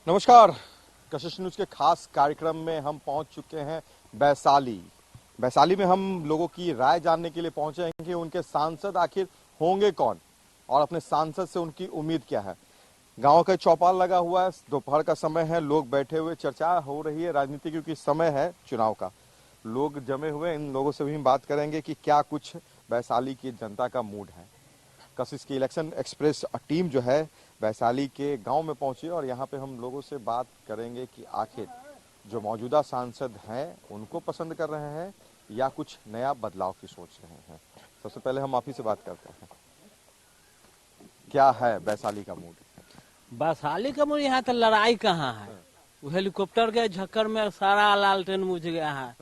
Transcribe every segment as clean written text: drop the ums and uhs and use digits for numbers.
नमस्कार। कशिश न्यूज के खास कार्यक्रम में हम पहुंच चुके हैं वैशाली। वैशाली में हम लोगों की राय जानने के लिए पहुंचे हैं कि उनके सांसद आखिर होंगे कौन और अपने सांसद से उनकी उम्मीद क्या है। गांव का चौपाल लगा हुआ है, दोपहर का समय है, लोग बैठे हुए, चर्चा हो रही है राजनीति क्योंकि समय है चुनाव का। लोग जमे हुए, इन लोगों से भी बात करेंगे कि क्या कुछ वैशाली की जनता का मूड है। कशिश की इलेक्शन एक्सप्रेस टीम जो है वैशाली के गांव में पहुंची और यहां पे हम लोगों से बात करेंगे कि आखिर जो मौजूदा सांसद हैं उनको पसंद कर रहे हैं या कुछ नया बदलाव की सोच रहे हैं। सबसे पहले हम आप ही से बात करते हैं, क्या है वैशाली का मूड? वैशाली का मूड यहाँ तो लड़ाई कहाँ है। वो हेलीकॉप्टर के झक्कर में सारा लालटेन बुझ गया है।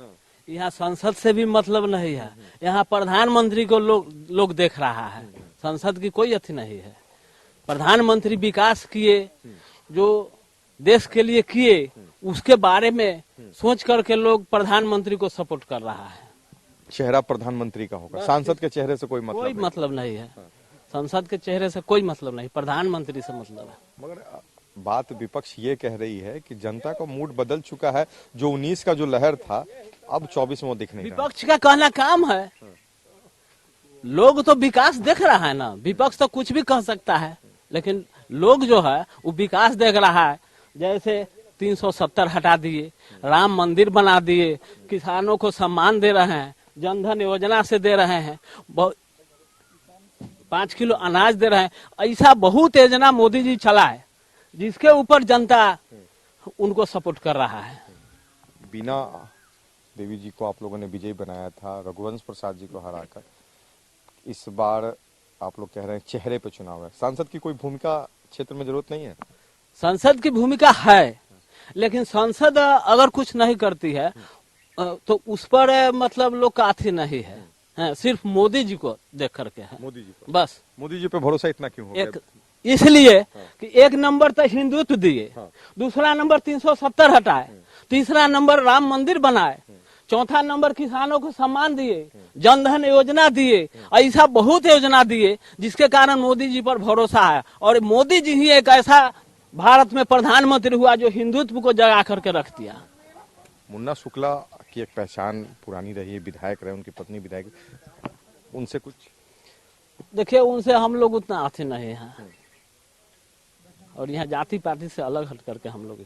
यहाँ संसद से भी मतलब नहीं है। यहाँ प्रधानमंत्री को लोग देख रहा है, संसद की कोई अथी नहीं है। प्रधानमंत्री विकास किए, जो देश के लिए किए, उसके बारे में सोच करके लोग प्रधानमंत्री को सपोर्ट कर रहा है। चेहरा प्रधानमंत्री का होगा, सांसद के चेहरे से कोई मतलब नहीं है। संसद के चेहरे से कोई मतलब नहीं, प्रधानमंत्री से मतलब है। मगर बात विपक्ष ये कह रही है कि जनता का मूड बदल चुका है, जो 19 का जो लहर था अब 24 में वो दिख नहीं रहा। विपक्ष का कहना काम है, लोग तो विकास देख रहा है ना। विपक्ष तो कुछ भी कह सकता है, लेकिन लोग जो है वो विकास देख रहा है। जैसे 370 हटा दिए, राम मंदिर बना दिए, किसानों को सम्मान दे रहे हैं, जनधन योजना से दे रहे हैं, 5 किलो अनाज दे रहे हैं। ऐसा बहुत योजना मोदी जी चला है जिसके ऊपर जनता उनको सपोर्ट कर रहा है। बीना देवी जी को आप लोगों ने विजयी बनाया था, रघुवंश प्रसाद जी को हराकर। इस बार आप लोग कह रहे हैं चेहरे पे चुनाव है, सांसद की कोई भूमिका क्षेत्र में जरूरत नहीं है? संसद की भूमिका है, लेकिन संसद अगर कुछ नहीं करती है तो उस पर मतलब लोग का अथी नहीं है। सिर्फ मोदी जी को देख करके है। मोदी जी पर बस मोदी जी पे भरोसा इतना क्यों हो गया? इसलिए कि एक नंबर तो हिंदुत्व दिए, दूसरा नंबर 370 हटाए, तीसरा नंबर राम मंदिर बनाए, चौथा नंबर किसानों को सम्मान दिए, जनधन योजना दिए। ऐसा बहुत योजना दिए जिसके कारण मोदी जी पर भरोसा है। और मोदी जी ही एक ऐसा भारत में प्रधानमंत्री हुआ जो हिंदुत्व को जगा करके रख दिया। मुन्ना शुक्ला की एक पहचान पुरानी रही है, विधायक रहे, उनकी पत्नी विधायक, उनसे कुछ देखिए, उनसे हम लोग उतना आते नहीं हैं और यहाँ जाति पाति से अलग हट करके हम लोग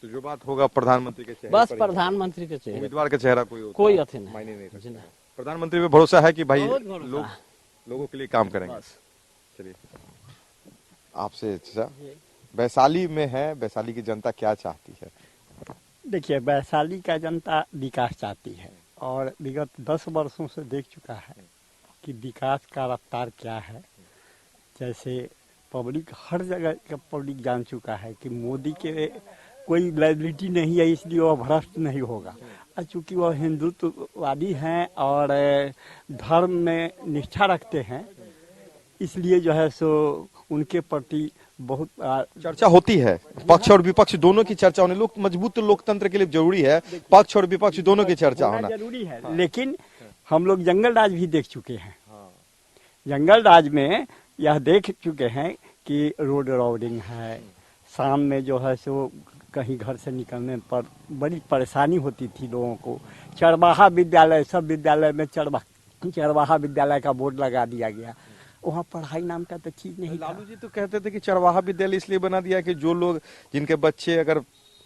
तो जो बात होगा प्रधानमंत्री के चेहरे बस प्रधानमंत्री के चेहरे, उम्मीदवार के चेहरा कोई अथी नहीं, मायने नहीं रखता। प्रधानमंत्री पे भरोसा है कि भाई लोगों के लिए काम करेंगे। चलिए आपसे वैशाली में है, वैशाली की जनता क्या चाहती है? देखिए, वैशाली का जनता विकास चाहती है और विगत 10 वर्षों से देख चुका है कि विकास का रफ्तार क्या है। जैसे पब्लिक हर जगह का पब्लिक जान चुका है कि मोदी के कोई लायबिलिटी नहीं है, इसलिए वह भ्रष्ट नहीं होगा। चूँकि वह हिंदुत्ववादी हैं और धर्म में निष्ठा रखते हैं, इसलिए जो है सो उनके प्रति बहुत चर्चा होती है। पक्ष और विपक्ष दोनों की चर्चा होने, लोग मजबूत लोकतंत्र के लिए जरूरी है पक्ष और विपक्ष दोनों की चर्चा होना जरूरी है। लेकिन हम लोग जंगल राज भी देख चुके हैं। जंगल राज में यह देख चुके हैं कि रोड रोडिंग है, शाम में जो है सो कहीं घर से निकलने पर बड़ी परेशानी होती थी लोगों को। चरवाहा विद्यालय, सब विद्यालय में चरवाहा विद्यालय का बोर्ड लगा दिया गया। वहाँ पढ़ाई नाम का तो चीज नहीं। लालू जी तो कहते थे कि चरवाहा विद्यालय इसलिए बना दिया कि जो लोग जिनके बच्चे अगर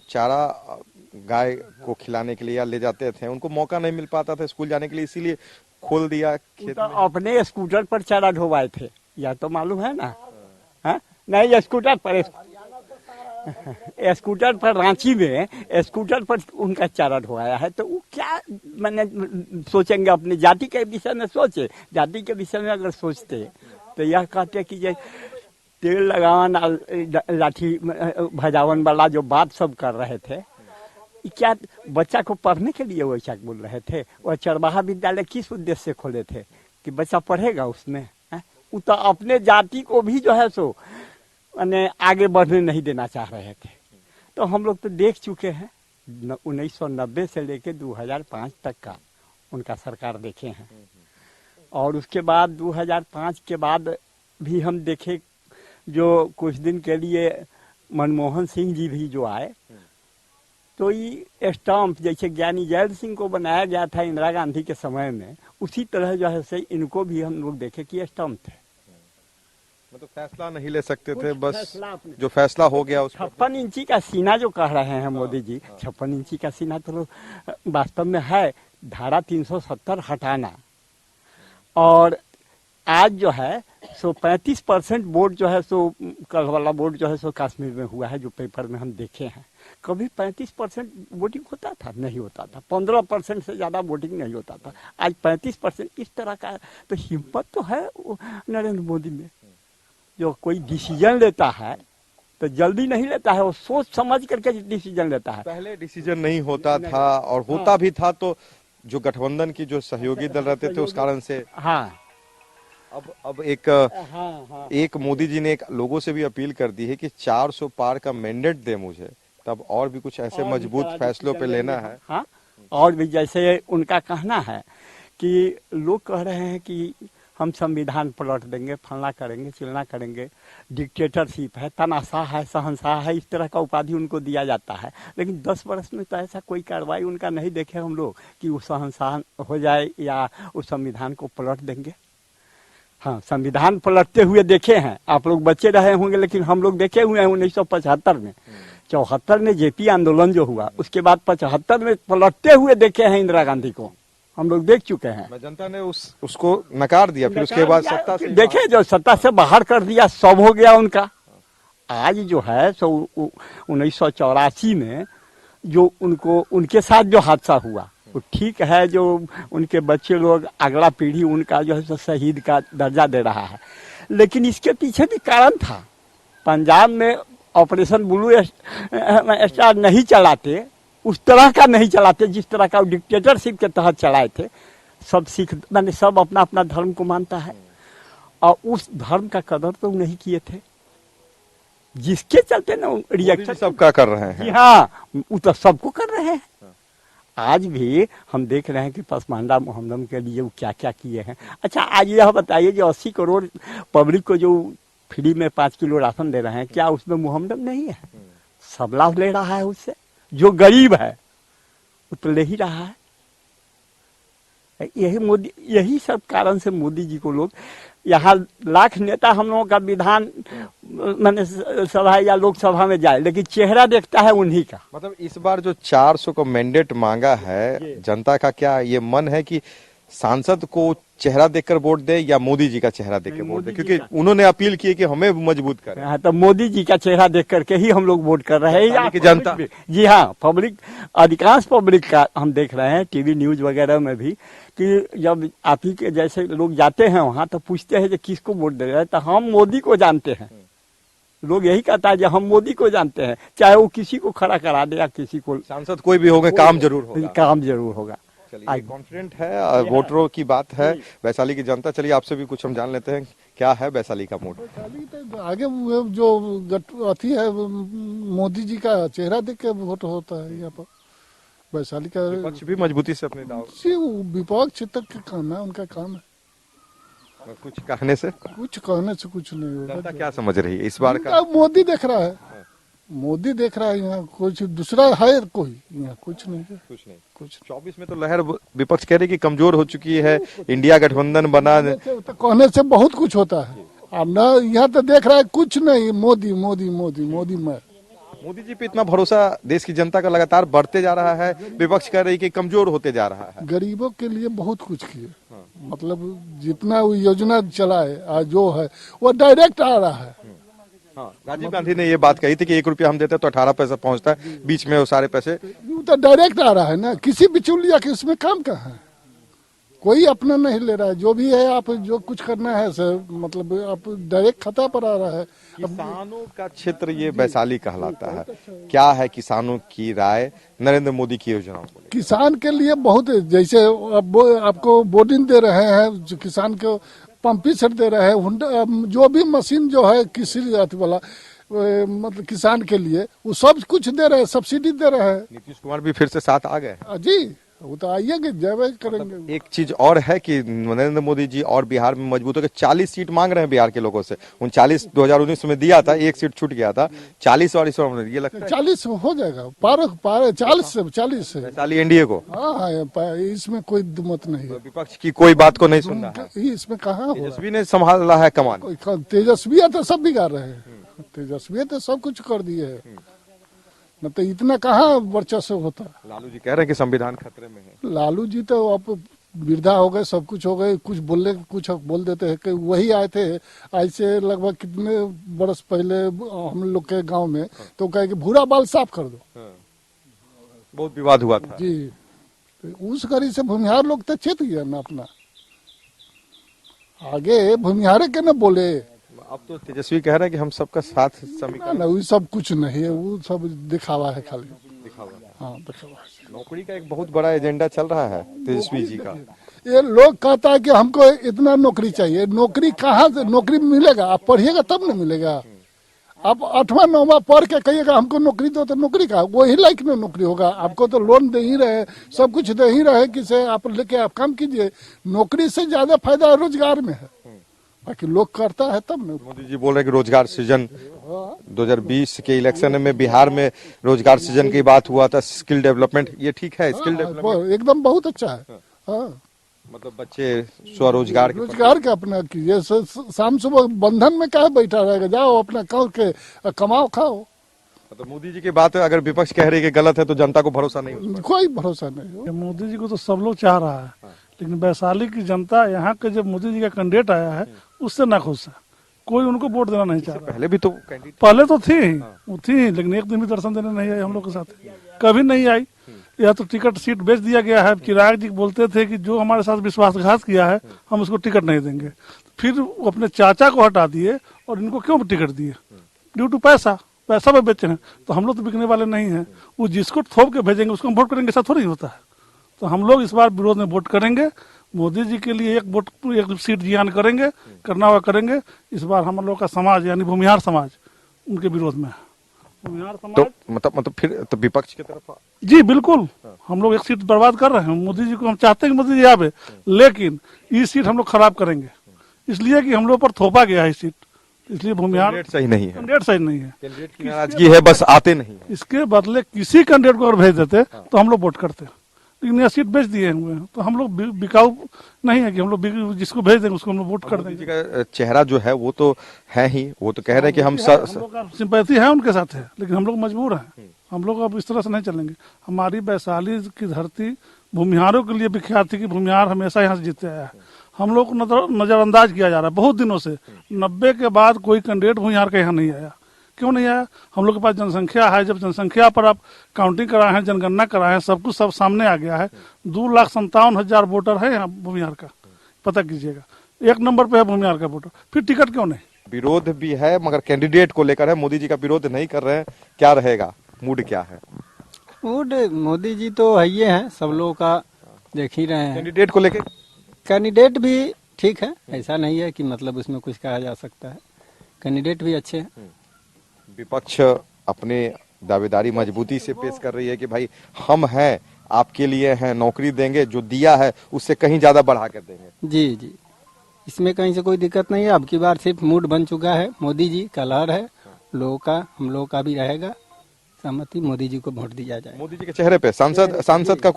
चारा गाय को खिलाने के लिए या ले जाते थे, उनको मौका नहीं मिल पाता था स्कूल जाने के लिए, इसीलिए खोल दिया। खेत तो अपने स्कूटर पर चारा ढोवाए थे, या तो मालूम है ना? नहीं, स्कूटर पर रांची में स्कूटर पर उनका चारा ढोवाया है। तो वो क्या मैंने सोचेंगे, अपनी जाति के विषय में सोचे। जाति के विषय में अगर सोचते तो यह कहते कि ये तेल लगावन लाठी भजावन वाला जो बात सब कर रहे थे, क्या बच्चा को पढ़ने के लिए वैसा बोल रहे थे? वह चरवाहा विद्यालय किस उद्देश्य से खोले थे कि बच्चा पढ़ेगा उसमें? वो तो अपने जाति को भी जो है सो आगे बढ़ने नहीं देना चाह रहे थे। तो हम लोग तो देख चुके हैं 1990 से लेके 2005 तक का उनका सरकार देखे हैं। और उसके बाद 2005 के बाद भी हम देखे, जो कुछ दिन के लिए मनमोहन सिंह जी भी जो आए, तो ये स्टाम्प जैसे ज्ञानी जैल सिंह को बनाया गया था इंदिरा गांधी के समय में, उसी तरह जो है से इनको भी हम लोग देखे कि स्टाम्प थे। मतलब फैसला नहीं ले सकते थे, बस फैसला आपने- जो फैसला हो गया उस पर 56 इंची का सीना जो कह रहे हैं मोदी जी, 56 इंची का सीना तो वास्तव में है धारा 370 हटाना। और आज जो है सो 35% वोट जो है सो कल वाला वोट जो है सो कश्मीर में हुआ है, जो पेपर में हम देखे हैं। कभी 35% वोटिंग होता था? नहीं होता था। 15% से ज्यादा वोटिंग नहीं होता था। आज 35% किस तरह का है? तो हिम्मत तो है नरेंद्र मोदी में। जो कोई डिसीजन लेता है तो जल्दी नहीं लेता है, वो सोच समझ करके डिसीजन लेता है। पहले डिसीजन नहीं होता था, और होता भी था तो जो गठबंधन की जो सहयोगी दल रहते थे उस कारण से। हाँ अब एक हाँ एक मोदी जी ने एक लोगों से भी अपील कर दी है कि 400 पार का मैंडेट दे मुझे, तब और भी कुछ ऐसे मजबूत फैसलों पे लेना है। हाँ, और भी जैसे उनका कहना है कि लोग कह रहे हैं कि हम संविधान पलट देंगे, फलना करेंगे, चिलना करेंगे, डिक्टेटरशिप है, तनाशाह है, शहंशाह है, इस तरह का उपाधि उनको दिया जाता है। लेकिन 10 वर्ष में तो ऐसा कोई कार्रवाई उनका नहीं देखे हम लोग कि वो शहंशाह हो जाए या उस संविधान को पलट देंगे। हाँ, संविधान पलटते हुए देखे हैं, आप लोग बच्चे रहे होंगे, लेकिन हम लोग देखे हुए हैं 1975 में, 74 में जेपी आंदोलन जो हुआ, उसके बाद 75 में पलटते हुए देखे हैं इंदिरा गांधी को, हम लोग देख चुके हैं। जनता ने उसको नकार दिया, फिर उसके बाद सत्ता से देखे जो सत्ता से बाहर कर दिया, सब हो गया उनका। आज जो है सो 1984 में जो उनको उनके साथ जो हादसा हुआ, वो ठीक है, जो उनके बच्चे लोग अगला पीढ़ी उनका जो है सो शहीद का दर्जा दे रहा है, लेकिन इसके पीछे भी कारण था। पंजाब में ऑपरेशन ब्लू स्टार नहीं चलाते, उस तरह का नहीं चलाते जिस तरह का डिक्टेटरशिप के तहत चलाए थे। सब सिख मैंने सब अपना अपना धर्म को मानता है, और उस धर्म का कदर तो नहीं किए थे, जिसके चलते ना रिएक्शन सबका कर रहे जी हैं। हाँ, वो तो सबको कर रहे हैं। आज भी हम देख रहे हैं कि पसमानदा मोहम्मदम के लिए वो क्या क्या किए हैं। अच्छा, आज यह बताइए जो 80 करोड़ पब्लिक को जो फ्री में 5 किलो राशन दे रहे हैं, क्या उसमें मोहम्मदम नहीं है? सब लाभ ले रहा है उससे। जो गरीब है वो तो ले ही रहा है। यही सब कारण से मोदी जी को लोग, यहाँ लाख नेता हम लोगों का विधान मैंने सभा या लोकसभा में जाए, लेकिन चेहरा देखता है उन्हीं का। मतलब इस बार जो 400 को मैंडेट मांगा है, जनता का क्या ये मन है कि सांसद को चेहरा देखकर वोट दे या मोदी जी का चेहरा देखकर वोट दे? क्योंकि उन्होंने अपील की है कि हमें मजबूत करें। हाँ, तो मोदी जी का चेहरा देख करके ही हम लोग वोट कर रहे हैं। या की जनता, जी हाँ, पब्लिक, अधिकांश पब्लिक का हम देख रहे हैं टीवी न्यूज वगैरह में भी, कि जब आप ही के जैसे लोग जाते हैं वहाँ तो पूछते हैं कि किसको वोट दे रहे हैं, तो हम मोदी को जानते हैं। लोग यही कहता है कि हम मोदी को जानते हैं, चाहे वो किसी को खड़ा करा दे या किसी को। सांसद कोई भी होगा, काम जरूर होगा। काम जरूर होगा। चलिए, कॉन्फिडेंट है, वोटरों की बात है, वैशाली की जनता। चलिए आपसे भी कुछ हम जान लेते हैं, क्या है वैशाली का मूड? वैशाली तो आगे वो जो अथी है, मोदी जी का चेहरा देख के वोट होता है यहाँ पर। वैशाली का विपक्ष भी मजबूती से अपने दाव, विपक्ष तक का काम है, उनका काम है। कुछ कहने से कुछ नहीं होगा। जनता क्या समझ रही है इस बार का? अब मोदी देख रहा है, मोदी देख रहा है। यहाँ कुछ दूसरा है कोई यहाँ कुछ नहीं है। कुछ 24 में तो लहर विपक्ष कह रही कि कमजोर हो चुकी है, इंडिया गठबंधन बना। तो कहने से बहुत कुछ होता है। अब ना यहाँ तो देख रहा है कुछ नहीं, मोदी मोदी मोदी मोदी मैं। मोदी जी पे इतना भरोसा देश की जनता का लगातार बढ़ते जा रहा है, विपक्ष कह रही कि कमजोर होते जा रहा है। गरीबों के लिए बहुत कुछ किए, मतलब जितना वो योजना चलाए आज जो है वो डायरेक्ट आ रहा है। राजीव गांधी ने ये बात कही थी कि 1 रुपया हम देते तो 18 पैसा पहुंचता है, बीच में वो सारे पैसे तो डायरेक्ट आ रहा है ना, किसी बिचौलिया के उसमें काम कहाँ है? कोई अपना नहीं ले रहा है। जो भी है आप जो कुछ करना है सर, मतलब आप डायरेक्ट खाता पर आ रहा है। किसानों का क्षेत्र ये वैशाली कहलाता है, क्या है किसानों की राय नरेंद्र मोदी की योजनाओं को? किसान के लिए बहुत, जैसे आपको बोर्डिंग दे रहे हैं, जो किसान को पंपी सेट दे रहे हैं, जो भी मशीन जो है किसी वाला मतलब किसान के लिए वो सब कुछ दे रहे हैं, सब्सिडी दे रहे हैं। नीतीश कुमार भी फिर से साथ आ गए जी, वो तो आइएगा जय करेंगे। एक चीज और है कि नरेंद्र मोदी जी और बिहार में मजबूत होकर 40 सीट मांग रहे हैं बिहार के लोगों से। 39 2019 में दिया था, एक सीट छूट गया था, 40 और इस बार ये लगता है 40 हो जाएगा, पार 40 से। वैशाली एनडीए को। हाँ, इसमें कोई दुमत नहीं है। विपक्ष की कोई बात को नहीं सुनना है। इसमें कहाँ हो रहा है? तेजस्वी ने संभाला है कमान। तेजस्वी है तो सब बिगाड़ रहे हैं, तेजस्वी तो सब कुछ कर दिए है, न तो इतना कहाँ वर्चस्व होता। लालू जी कह रहे हैं कि संविधान खतरे में है। लालू जी तो अब वृद्धा हो गए, सब कुछ हो गए, कुछ बोल देते हैं कि वही आए थे आज से लगभग कितने बरस पहले हम लोग के गांव में, तो कहे कि भूरा बाल साफ कर दो। बहुत विवाद हुआ था जी, तो उस गरी से भूमिहार लोग तो चेत गया ना अपना, आगे भूमिहारे के न बोले। अब तो तेजस्वी कह रहे हैं कि हम सबका साथ समीकरण। ना वो सब कुछ नहीं है, वो सब दिखावा है खाली। दिखावा। हाँ, दिखावा है। नौकरी का एक बहुत बड़ा एजेंडा चल रहा है तेजस्वी जी का। ये लोग कहता है कि हमको इतना नौकरी चाहिए, नौकरी कहाँ से नौकरी मिलेगा? आप पढ़िएगा तब न मिलेगा। आप 8वां 9वां पढ़ के कहिएगा हमको नौकरी दो, तो नौकरी का वही लायक में नौकरी होगा। आपको तो लोन दे ही रहे, सब कुछ दे ही रहे, किसे आप लेके आप काम कीजिए। नौकरी से ज्यादा फायदा रोजगार में है, बाकी लोग करता है तब न। मोदी जी बोल रहे हैं कि रोजगार सृजन 2020 के इलेक्शन में बिहार में रोजगार सृजन की बात हुआ था, स्किल डेवलपमेंट, ये ठीक है? स्किल डेवलपमेंट एकदम बहुत अच्छा है। हाँ, मतलब बच्चे स्वरोजगार के रोजगार का अपना कीजिए। शाम सुबह बंधन में क्या बैठा रहेगा, जाओ अपना करके कमाओ खाओ। मतलब मोदी जी की बात अगर विपक्ष कह रही है कि गलत है तो जनता को भरोसा नहीं होगा। कोई भरोसा नहीं। मोदी जी को तो सब लोग चाह रहा है, लेकिन वैशाली की जनता यहाँ के जब मोदी जी का कैंडिडेट आया है उससे ना खुश है, कोई उनको वोट देना नहीं चाह रहा। पहले भी तो कैंडिडेट पहले तो थी ही, वो थी ही, लेकिन एक दिन भी दर्शन देने नहीं आई हम लोग के साथ, कभी नहीं आई। या तो टिकट सीट बेच दिया गया है। चिराग जी बोलते थे कि जो हमारे साथ विश्वासघात किया है हम उसको टिकट नहीं देंगे, फिर वो अपने चाचा को हटा दिए और इनको क्यों टिकट दिए? ड्यू टू पैसा पे बेचे हैं। तो हम लोग तो बिकने वाले नहीं हैं, वो जिसको थोप के भेजेंगे उसको हम वोट करेंगे, ऐसा थोड़ी होता है। तो हम लोग इस बार विरोध में वोट करेंगे, मोदी जी के लिए एक सीट जियान करेंगे, करना हुआ करेंगे। इस बार हम लोग का समाज यानी भूमिहार समाज उनके विरोध में है। भूमिहार समाज तो मतलब फिर तो विपक्ष की तरफ जी बिल्कुल, हम लोग एक सीट बर्बाद कर रहे हैं। मोदी जी को हम चाहते हैं कि मोदी जी आवे, लेकिन ये सीट हम लोग खराब करेंगे, इसलिए कि हम लोग पर थोपा गया है सीट, इसलिए भूमिहार कैंडिडेट सही नहीं है। कैंडिडेट सही नहीं है। कैंडिडेट की नाराजगी है, बस आते नहीं है। इसके बदले किसी कैंडिडेट को अगर भेज देते तो हम लोग वोट करते, लेकिन यह सीट बेच दिए हुए हैं, तो हम लोग बिकाऊ नहीं है कि हम लोग जिसको भेज देंगे उसको हम लोग वोट कर मोदी जी देंगे। का चेहरा जो है वो तो है ही, वो तो कह रहे हैं कि हम लोग का सिंपैथी है उनके साथ है, लेकिन हम लोग मजबूर हैं। हम लोग अब इस तरह से नहीं चलेंगे। हमारी वैशाली की धरती भूमिहारों के लिए विख्यात थी कि भूमिहार हमेशा यहाँ से जीते आया है। हम लोग को नजरअंदाज किया जा रहा है बहुत दिनों से। 90 के बाद कोई कैंडिडेट भूमिहार का यहाँ नहीं आया। क्यों नहीं आया? हम लोग के पास जनसंख्या है, जब जनसंख्या पर आप काउंटिंग कराए हैं, जनगणना कराए हैं, सब कुछ सब सामने आ गया है। 2,57,000 वोटर है यहाँ भूमिहार का, पता कीजिएगा, 1 नंबर पे है भूमिहार का वोटर। फिर टिकट क्यों नहीं? विरोध भी है मगर कैंडिडेट को लेकर है, मोदी जी का विरोध नहीं कर रहे हैं। क्या रहेगा मूड, क्या है मूड? मोदी जी तो है ही है, सब लोगों का देख ही रहे हैं। कैंडिडेट को लेकर? कैंडिडेट भी ठीक है, ऐसा नहीं है कि मतलब उसमें कुछ कहा जा सकता है, कैंडिडेट भी अच्छे हैं। विपक्ष अपने दावेदारी मजबूती से पेश कर रही है कि भाई हम हैं, आपके लिए हैं, नौकरी देंगे, जो दिया है उससे कहीं ज्यादा बढ़ा कर देंगे। जी जी, इसमें कहीं से कोई दिक्कत नहीं है। अब की बार सिर्फ मूड बन चुका है, मोदी जी का लहर है लोगों का, हम लोगों का भी रहेगा सहमति, मोदी जी को वोट दिया जाए। मोदी जी के चेहरे पे सांसद का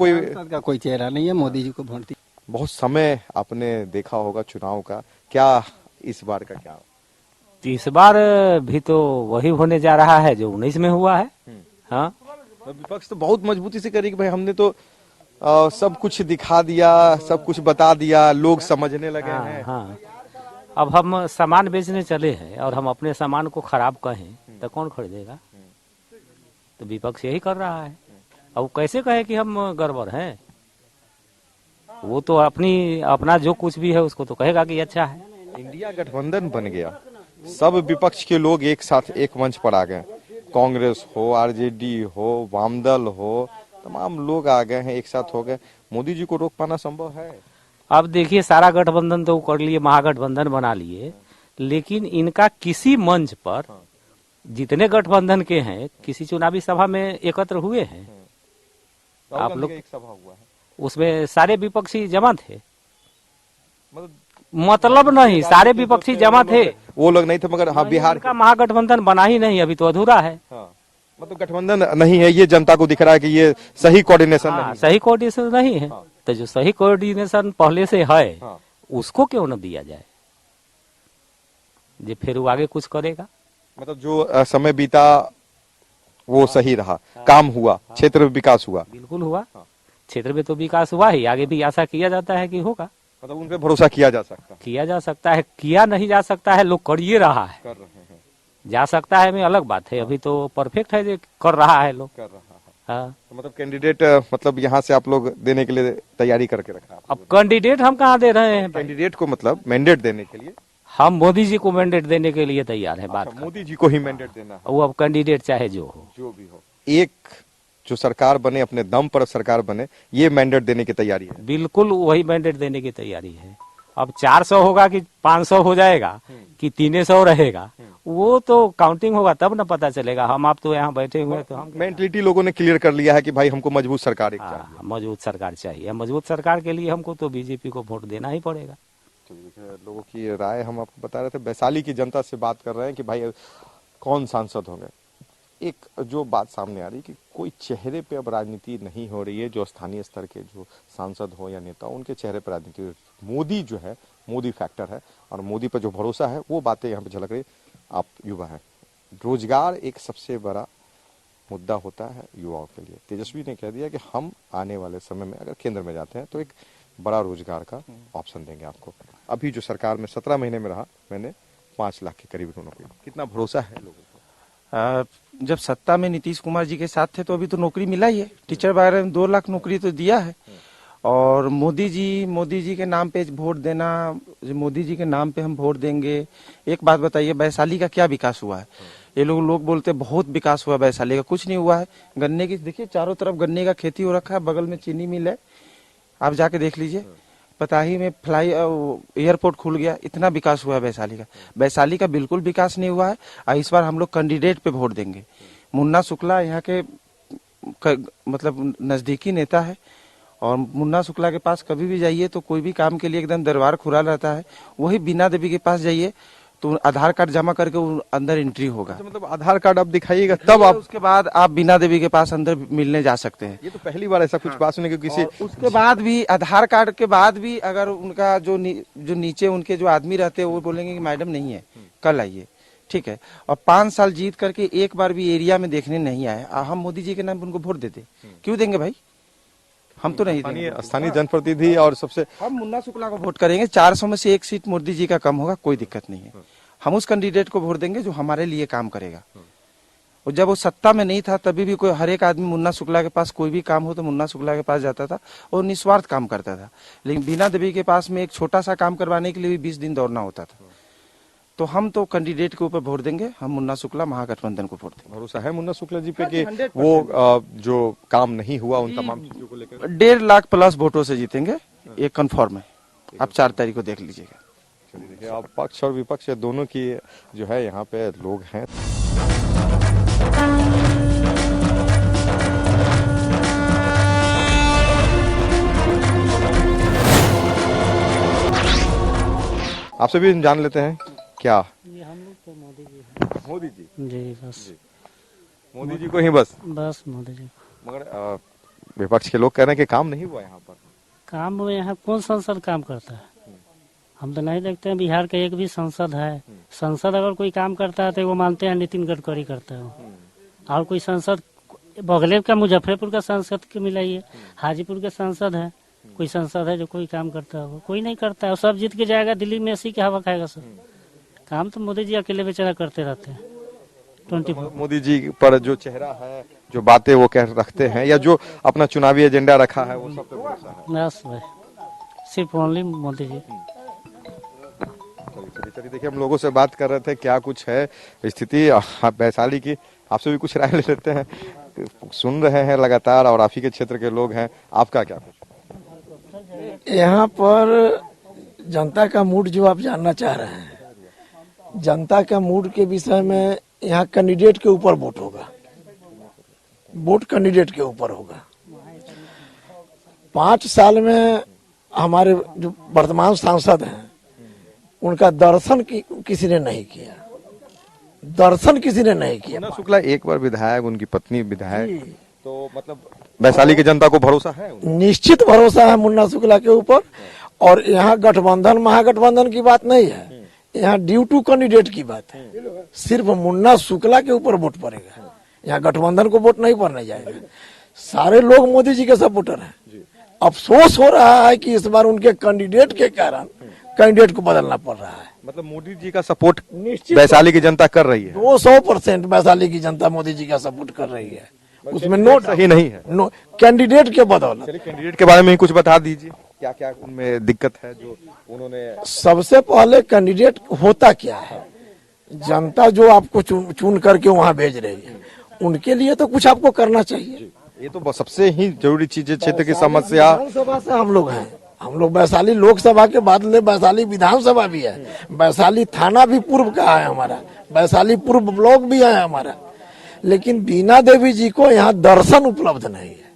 कोई चेहरा नहीं है, मोदी जी को वोट दिया। बहुत समय आपने देखा होगा चुनाव का, क्या इस बार का क्या? इस बार भी तो वही होने जा रहा है जो 19 में हुआ है। हाँ, विपक्ष तो बहुत मजबूती से करी कि भाई हमने तो सब कुछ दिखा दिया, सब कुछ बता दिया, लोग समझने लगे हैं। हाँ, अब हम सामान बेचने चले हैं और हम अपने सामान को खराब कहें तो कौन खरीदेगा? तो विपक्ष यही कर रहा है। अब कैसे कहे कि हम गड़बड़ हैं? वो तो अपना जो कुछ भी है उसको तो कहेगा कि अच्छा है। इंडिया गठबंधन बन गया, सब विपक्ष के लोग एक साथ एक मंच पर आ गए। कांग्रेस हो, आरजेडी हो, वामदल हो, तमाम लोग आ गए हैं, एक साथ हो गए। मोदी जी को रोक पाना संभव है? अब देखिए, सारा गठबंधन तो कर लिए, महागठबंधन बना लिए, लेकिन इनका किसी मंच पर जितने गठबंधन के हैं किसी चुनावी सभा में एकत्र हुए हैं? आप लोग एक सभा हुआ है, उसमें सारे विपक्षी जमा थे, मतलब नहीं, सारे विपक्षी जमा थे। वो लोग नहीं थे, मगर हाँ बिहार का महागठबंधन बना ही नहीं, अभी तो अधूरा है। हाँ, मतलब गठबंधन नहीं है, ये जनता को दिख रहा है कि ये सही कोऑर्डिनेशन हाँ, नहीं सही कोऑर्डिनेशन नहीं है। तो जो सही कोऑर्डिनेशन पहले से है, हाँ। उसको क्यों न दिया जाए, जो फिर वो आगे कुछ करेगा। मतलब जो समय बीता वो सही रहा, काम हुआ, क्षेत्र में विकास हुआ, बिल्कुल हुआ, क्षेत्र में तो विकास हुआ ही, आगे भी आशा किया जाता है कि होगा। मतलब उन पे भरोसा किया जा सकता है, किया नहीं जा सकता है, लोग करिए रहा है। कर रहे हैं, जा सकता है में अलग बात है, अभी तो परफेक्ट है जो कर रहा है लोग। कर रहा है। हाँ। तो मतलब कैंडिडेट मतलब यहाँ से आप लोग देने के लिए तैयारी करके रखा है? अब कैंडिडेट हम कहाँ दे रहे हैं? कैंडिडेट को मतलब मैंडेट देने के लिए हम मोदी जी को मैंडेट देने के लिए तैयार है। बात मोदी जी को ही मैंडेट देना है, वो अब कैंडिडेट चाहे जो हो, जो भी हो, एक जो सरकार बने, अपने दम पर सरकार बने, ये मैंडेट देने की तैयारी है। बिल्कुल वही मैंडेट देने की तैयारी है। अब 400 होगा कि 500 हो जाएगा कि 300 रहेगा, वो तो काउंटिंग होगा तब ना पता चलेगा। हम आप तो यहाँ बैठे हुए हैं, तो हम मेंटलिटी लोगों ने क्लियर कर लिया है कि भाई हमको मजबूत सरकार एक चाहिए। मजबूत सरकार चाहिए। मजबूत सरकार के लिए हमको तो बीजेपी को वोट देना ही पड़ेगा। लोगों की राय हम आपको बता रहे थे, वैशाली की जनता से बात कर रहे हैं कि भाई कौन सांसद होंगे। एक जो बात सामने आ रही है कि कोई चेहरे पे अब राजनीति नहीं हो रही है, जो स्थानीय स्तर के जो सांसद हो या नेता, उनके चेहरे पर राजनीति, मोदी जो है, मोदी फैक्टर है और मोदी पर जो भरोसा है, वो बातें यहाँ पे झलक रही। आप युवा हैं, रोजगार एक सबसे बड़ा मुद्दा होता है युवाओं के लिए। तेजस्वी ने कह दिया कि हम आने वाले समय में अगर केंद्र में जाते हैं तो एक बड़ा रोजगार का ऑप्शन देंगे आपको। अभी जो सरकार में 17 महीने में रहा, मैंने 5 लाख के करीब नौकरी। कितना भरोसा है लोगों को? जब सत्ता में नीतीश कुमार जी के साथ थे तो अभी तो नौकरी मिला ही है। टीचर वगैरह में 2 लाख नौकरी तो दिया है। और मोदी जी के नाम पे वोट देना, मोदी जी के नाम पे हम वोट देंगे। एक बात बताइए, वैशाली का क्या विकास हुआ है? ये लोग बोलते बहुत विकास हुआ, वैशाली का कुछ नहीं हुआ है। गन्ने की देखिए, चारों तरफ गन्ने का खेती हो रखा है, बगल में चीनी मिल है, आप जाके देख लीजिए। पताही में एयरपोर्ट खुल गया, इतना विकास हुआ है वैशाली का। वैशाली का बिल्कुल विकास नहीं हुआ है। और इस बार हम लोग कैंडिडेट पे वोट देंगे। मुन्ना शुक्ला यहाँ के मतलब नजदीकी नेता है, और मुन्ना शुक्ला के पास कभी भी जाइए तो कोई भी काम के लिए एकदम दरबार खुला रहता है। वही बीना देवी के पास जाइए तो आधार कार्ड जमा करके अंदर एंट्री होगा। मतलब आधार कार्ड आप दिखाइएगा तब आप, उसके बाद आप बीना देवी के पास अंदर मिलने जा सकते हैं। ये तो पहली बार ऐसा कुछ बात सुने कि किसी, उसके बाद भी आधार कार्ड के बाद भी अगर उनका जो नीचे उनके जो आदमी रहते हैं वो बोलेंगे कि मैडम नहीं है, कल आइए, ठीक है। और 5 साल जीत करके एक बार भी एरिया में देखने नहीं आए, हम मोदी जी के नाम पर उनको वोट देते। क्यों देंगे भाई? हम तो नहीं देंगे। स्थानीय जनप्रतिनिधि और सबसे, हम मुन्ना शुक्ला को वोट करेंगे। 400 में से 1 सीट मोदी जी का कम होगा, कोई दिक्कत नहीं है। हम उस कैंडिडेट को वोट देंगे जो हमारे लिए काम करेगा। और जब वो सत्ता में नहीं था तभी भी कोई हर एक आदमी मुन्ना शुक्ला के पास कोई भी काम हो तो मुन्ना शुक्ला के पास जाता था और निस्वार्थ काम करता था। लेकिन बीना देवी के पास में एक छोटा सा काम करवाने के लिए भी 20 दिन दौड़ना होता था। तो हम तो कैंडिडेट के ऊपर वोट देंगे, हम मुन्ना शुक्ला महागठबंधन को वोट देंगे। भरोसा है मुन्ना शुक्ला जी पे कि वो जो काम नहीं हुआ उन तमाम चीजों को लेकर 1.5 लाख प्लस वोटों से जीतेंगे, ये कंफर्म है। आप 4 तारीख को देख लीजिएगा। चलिए देखिए, आप पक्ष और विपक्ष दोनों की जो है यहाँ पे लोग हैं। आपसे भी जान लेते हैं क्या। ये हम लोग तो मोदी जी हैं। मोदी जी, जी बस मोदी जी को ही बस मोदी जी। मगर विपक्ष के लोग कह रहे हैं कि काम नहीं हुआ यहाँ पर। काम यहाँ कौन सांसद काम करता है? हम तो नहीं देखते हैं बिहार का एक भी सांसद है। सांसद अगर कोई काम करता है तो वो मानते हैं नितिन गडकरी करता है। और कोई सांसद बगले का मुजफ्फरपुर का सांसद के मिलाइए, हाजीपुर के सांसद है, कोई सांसद है जो कोई काम करता है? कोई नहीं करता है। सब जीत के जाएगा दिल्ली में, ऐसी क्या हवा खाएगा सब। काम तो मोदी जी अकेले बेचारा करते रहते हैं 24। मोदी जी पर जो चेहरा है, जो बातें वो कह रखते हैं या जो अपना चुनावी एजेंडा रखा है, वो सब पे भरोसा है। बस भाई सिर्फ ओनली मोदी जी। चलिए देखिए, हम लोगों से बात कर रहे थे क्या कुछ है स्थिति वैशाली की। आपसे भी कुछ राय ले लेते हैं। सुन रहे हैं लगातार और आप ही के क्षेत्र के लोग हैं, आपका क्या कुछ? यहाँ पर जनता का मूड जो आप जानना चाह रहे हैं, जनता का मूड के विषय में यहाँ कैंडिडेट के ऊपर वोट होगा। वोट कैंडिडेट के ऊपर होगा। 5 साल में हमारे जो वर्तमान सांसद हैं उनका दर्शन किसी ने नहीं किया, दर्शन किसी ने नहीं किया। मुन्ना शुक्ला एक बार विधायक, उनकी पत्नी विधायक, तो मतलब वैशाली की जनता को भरोसा है उनको? निश्चित भरोसा है मुन्ना शुक्ला के ऊपर। और यहाँ गठबंधन महागठबंधन की बात नहीं है, यहाँ ड्यू टू कैंडिडेट की बात है। सिर्फ मुन्ना शुक्ला के ऊपर वोट पड़ेगा, यहाँ गठबंधन को वोट नहीं पड़ने जाएगा। सारे लोग मोदी जी के सपोर्टर हैं। अफसोस हो रहा है कि इस बार उनके कैंडिडेट के कारण कैंडिडेट को बदलना पड़ रहा है। मतलब मोदी जी का सपोर्ट वैशाली की जनता कर रही है? 200% वैशाली की जनता मोदी जी का सपोर्ट कर रही है, उसमें नो सही नहीं है। नो कैंडिडेट के बदौलत। चलिए कैंडिडेट के बारे में ही कुछ बता दीजिए, क्या क्या उनमें दिक्कत है जो उन्होंने? सबसे पहले कैंडिडेट होता क्या है, जनता जो आपको चुन करके वहाँ भेज रही है, उनके लिए तो कुछ आपको करना चाहिए। ये तो सबसे ही जरूरी चीज है। क्षेत्र की समस्या, विधानसभा से हम लोग हैं, हम लोग वैशाली लोकसभा के बाद ले वैशाली विधानसभा भी है, वैशाली थाना भी पूर्व का है हमारा, वैशाली पूर्व ब्लॉक भी है हमारा। लेकिन बीना देवी जी को यहाँ दर्शन उपलब्ध नहीं है,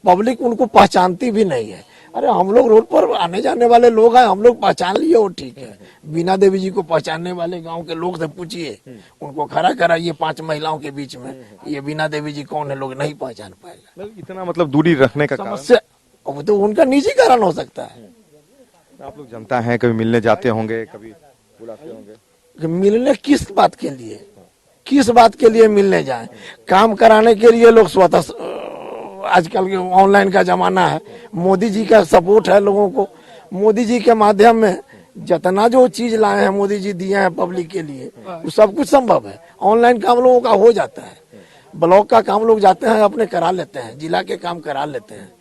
पब्लिक उनको पहचानती भी नहीं है। अरे हम लोग रोड पर आने जाने वाले लोग हैं, हम लोग पहचान लिए वो ठीक है। बीना देवी जी को पहचानने वाले गांव के लोग से पूछिए, उनको खड़ा कराइए 5 महिलाओं के बीच में, ये बीना देवी जी कौन है, लोग नहीं पहचान पाएगा। इतना मतलब दूरी रखने का कारण? समस्या अब तो उनका निजी कारण हो सकता है। आप लोग जनता हैं, कभी मिलने जाते होंगे, कभी बुलाते होंगे? कि मिलने किस बात के लिए, किस बात के लिए मिलने जाएं? काम कराने के लिए लोग स्वतः, आजकल के ऑनलाइन का जमाना है, मोदी जी का सपोर्ट है लोगों को। मोदी जी के माध्यम में जितना जो चीज लाए हैं मोदी जी दिए हैं पब्लिक के लिए, वो सब कुछ संभव है। ऑनलाइन काम लोगों का हो जाता है, ब्लॉक का काम लोग जाते हैं अपने करा लेते हैं, जिला के काम करा लेते हैं।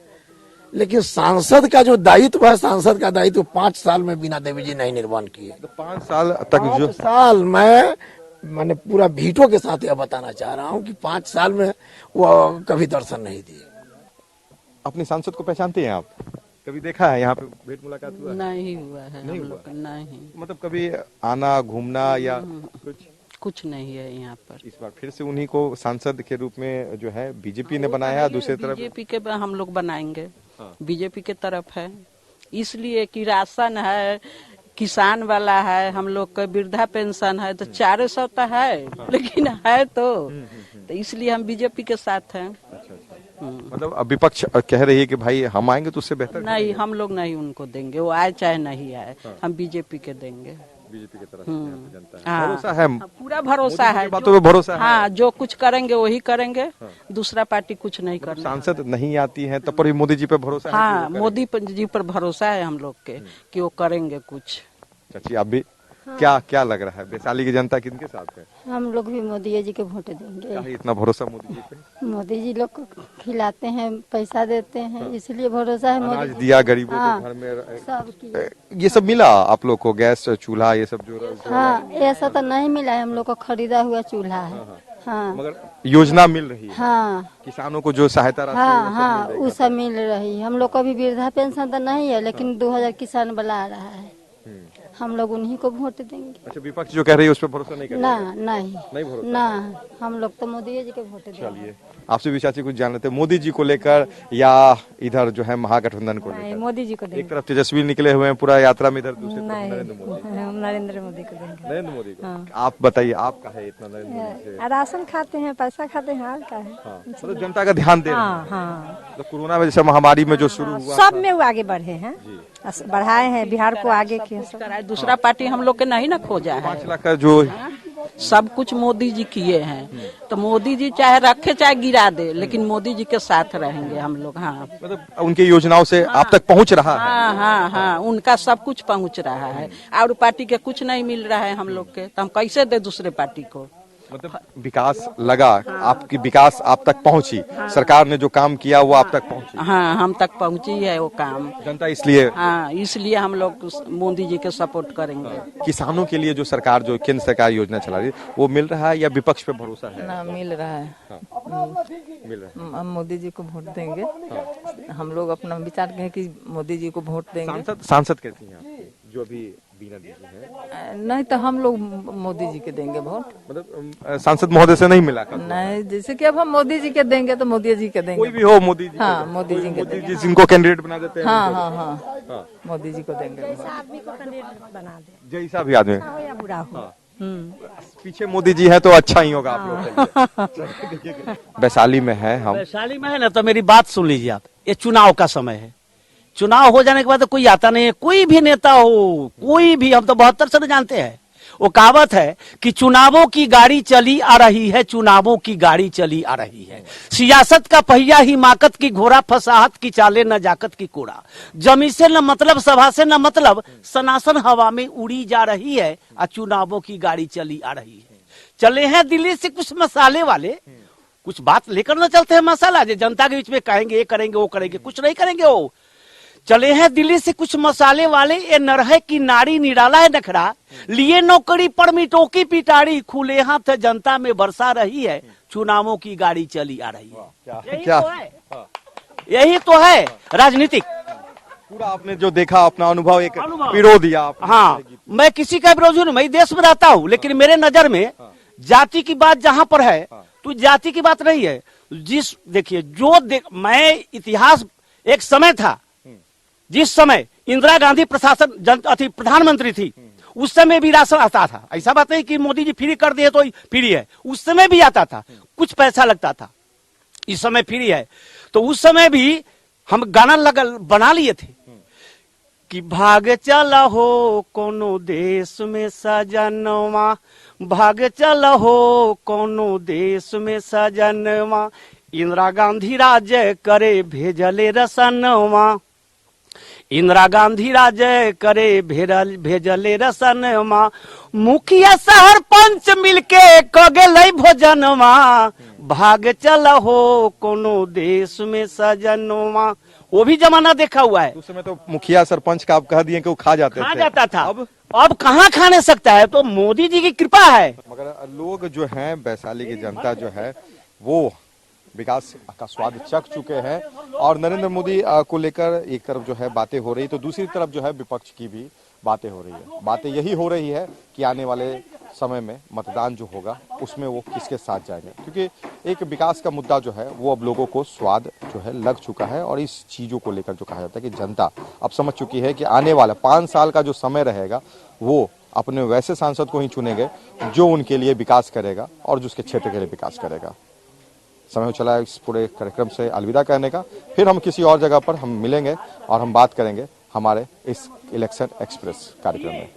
लेकिन सांसद का जो दायित्व है, सांसद का दायित्व 5 साल में बीना देवी जी नहीं निर्वहन किए। तो 5 साल तक जो 5 साल मैंने पूरा भीटो के साथ यह बताना चाह रहा हूँ कि 5 साल में वो कभी दर्शन नहीं दिए। अपने सांसद को पहचानते हैं आप? कभी देखा है यहाँ पे भेंट मुलाकात हुआ है? नहीं हुआ है, नहीं हम हुआ? लोग का नहीं, मतलब कभी आना घूमना या कुछ नहीं है यहाँ पर। इस बार फिर से उन्हीं को सांसद के रूप में जो है बीजेपी ने बनाया, दूसरी तरफ बीजेपी के हम लोग बनाएंगे, बीजेपी के तरफ है, इसलिए कि राशन है, किसान वाला है, हम लोग का वृद्धा पेंशन है, तो 400 तो है, लेकिन है तो इसलिए हम बीजेपी के साथ हैं। मतलब विपक्ष कह रही है कि भाई हम आएंगे तो उससे बेहतर? नहीं, हम लोग नहीं उनको देंगे, वो आए चाहे नहीं आए, हम बीजेपी के देंगे। बीजेपी की तरफ जनता है। हाँ, भरोसा है, पूरा भरोसा है, बातों पे भरोसा है। हाँ, जो कुछ करेंगे वही करेंगे, दूसरा पार्टी कुछ नहीं करना। सांसद नहीं आती है तब पर भी मोदी जी पे भरोसा है? हाँ, मोदी जी पर भरोसा है हम लोग के कि वो करेंगे कुछ। चाची आप भी? क्या क्या लग रहा है, वैशाली की जनता किनके साथ है? हम लोग भी मोदी जी के वोट देंगे। क्या है इतना भरोसा मोदी जी पे? मोदी जी लोग को खिलाते हैं, पैसा देते हैं, इसलिए भरोसा है। अनाज मोदी दिया गरीबों हाँ, को घर में, सब की। ये सब मिला आप लोग को? गैस चूल्हा ये सब जो हाँ, ऐसा तो नहीं मिला है, हम लोग को खरीदा हुआ चूल्हा है। हाँ, मगर योजना मिल रही है? हाँ, किसानों को जो सहायता राशि हाँ, हाँ, वो सब मिल रही है। हम लोग को अभी वृद्धा पेंशन तो नहीं है, लेकिन 2000 किसान वाला आ रहा है, हम लोग उन्हीं को वोट देंगे। अच्छा, विपक्ष जो कह रही है उस पर भरोसा नहीं कर ना, रही है? नहीं भरोसा? ना, हम लोग तो मोदी जी के वोट देंगे। चलिए आपसे भी चाची कुछ जान लेते हैं, मोदी जी को लेकर या इधर जो है महागठबंधन को लेकर? मोदी जी को एक तरफ तेजस्वी निकले हुए हैं पूरा यात्रा में, इधर दूसरी तरफ नहीं, नरेंद्र मोदी। हम नरेंद्र मोदी को देंगे। नरेंद्र मोदी को? आप बताइए, आपका है इतना नरेंद्र मोदी से? राशन खाते हैं, पैसा खाते हैं, हाल का है। हाँ, मतलब जनता का ध्यान दे रहे हैं। हाँ, तो कोरोना में जैसे महामारी में जो शुरू हुआ सब में वो आगे बढ़े हैं, बढ़ाए हैं बिहार को आगे किया। दूसरा पार्टी हम लोग के नहीं ना खोजा है, 5 लाख का जो सब कुछ मोदी जी किए हैं, तो मोदी जी चाहे रखे चाहे गिरा दे, लेकिन मोदी जी के साथ रहेंगे हम लोग। हाँ, मतलब उनकी योजनाओं से आप तक पहुंच रहा है? हाँ, हाँ, हाँ, उनका सब कुछ पहुंच रहा है, और पार्टी के कुछ नहीं मिल रहा है हम लोग के, तो हम कैसे दे दूसरे पार्टी को? मतलब विकास लगा, आपकी विकास आप तक पहुंची, सरकार ने जो काम किया वो आप तक पहुंची? हाँ, हम तक पहुंची है वो काम, जनता इसलिए? हाँ, इसलिए हम लोग मोदी जी के सपोर्ट करेंगे। किसानों के लिए जो सरकार, जो केंद्र सरकार योजना चला रही है, वो मिल रहा है या विपक्ष पे भरोसा है? ना, मिल रहा है। मिल रहा है। हम मोदी जी को वोट देंगे। हम लोग अपना विचार कहें कि मोदी जी को वोट देंगे। सांसद कैसी हैं आपकी, जो अभी बीना दीदी हैं। नहीं तो हम लोग मोदी जी के देंगे वोट। मतलब सांसद महोदय से नहीं मिला का? नहीं, जैसे कि अब हम मोदी जी के देंगे तो मोदी जी के देंगे। कोई भी हो मोदी जी? हाँ, मोदी जी के मोदी देंगे। जी जिनको कैंडिडेट बना देते हैं? हाँ हाँ हाँ, मोदी जी को देंगे। जैसा भी आदमी या बुरा हो। पीछे मोदी जी है तो अच्छा ही होगा आप लोग। वैशाली में है हम। वैशाली में है ना, तो मेरी बात सुन लीजिए आप। ये चुनाव का समय है, चुनाव हो जाने के बाद तो कोई आता नहीं है, कोई भी नेता हो, कोई भी, हम तो 72 से जानते हैं। वो कहावत है कि चुनावों की गाड़ी चली आ रही है, चुनावों की गाड़ी चली आ रही है। सियासत का पहिया हिमाकत की घोड़ा, फसाहत की चाले नजाकत की कोड़ा। जमी से न मतलब, सभा से न मतलब, सनासन हवा में उड़ी जा रही है, और चुनावों की गाड़ी चली आ रही है। चले हैं दिल्ली से कुछ मसाले वाले, कुछ बात लेकर न चलते हैं मसाला, जो जनता के बीच में कहेंगे ये करेंगे वो करेंगे, कुछ नहीं करेंगे वो। चले हैं दिल्ली से कुछ मसाले वाले, ये नरहे की नारी निराला है नखरा, लिए नौकरी पर मिटों की पिटारी, खुले हाथ जनता में बरसा रही है, चुनावों की गाड़ी चली आ रही है। क्या यही तो है राजनीतिक। पूरा आपने जो देखा, अपना अनुभव एक पिरो दिया आपने। हाँ, मैं किसी का विरोधी नहीं, मैं देश में रहता हूँ, लेकिन मेरे नजर में जाति की बात जहाँ पर है तो जाति की बात नहीं है। देखिए मैं इतिहास, एक समय था जिस समय इंदिरा गांधी प्रधानमंत्री थी, उस समय भी राशन आता था। ऐसा बात नहीं कि मोदी जी फ्री कर दिए तो फ्री है, उस समय भी आता था, कुछ पैसा लगता था। इस समय फ्री है, तो उस समय भी हम गाना बना लिए थे कि भाग चला हो कोनो देश में सजनवा, भाग चला हो कोनो देश में सजनवा, इंदिरा गांधी राज्य करे भेजले रसनवा, इंदिरा गांधी राज्य करे भेजले रसनवा, मुखिया शहर पंच मिलके कगेलै भोजनवा, भाग चला हो कोनो देश में सजनवा। वो भी जमाना देखा हुआ है। उस समय तो मुखिया सरपंच का आप कह दिए कि वो खा जाते थे। जाता था। अब कहाँ खाने सकता है, तो मोदी जी की कृपा है। मगर लोग जो हैं, वैशाली की जनता जो है, वो विकास का स्वाद चख चुके हैं। और नरेंद्र मोदी को लेकर एक तरफ जो है बातें हो रही, तो दूसरी तरफ जो है विपक्ष की भी बातें हो रही है। बातें यही हो रही है कि आने वाले समय में मतदान जो होगा उसमें वो किसके साथ जाएंगे, क्योंकि एक विकास का मुद्दा जो है वो अब लोगों को स्वाद जो है लग चुका है। और इस चीजों को लेकर जो कहा जाता है कि जनता अब समझ चुकी है कि आने वाला 5 साल का जो समय रहेगा वो अपने वैसे सांसद को ही चुनेंगे जो उनके लिए विकास करेगा और जो उसके क्षेत्र के लिए विकास करेगा। समय हो चला है इस पूरे कार्यक्रम से अलविदा कहने का। फिर हम किसी और जगह पर हम मिलेंगे और हम बात करेंगे हमारे इस इलेक्शन एक्सप्रेस कार्यक्रम में।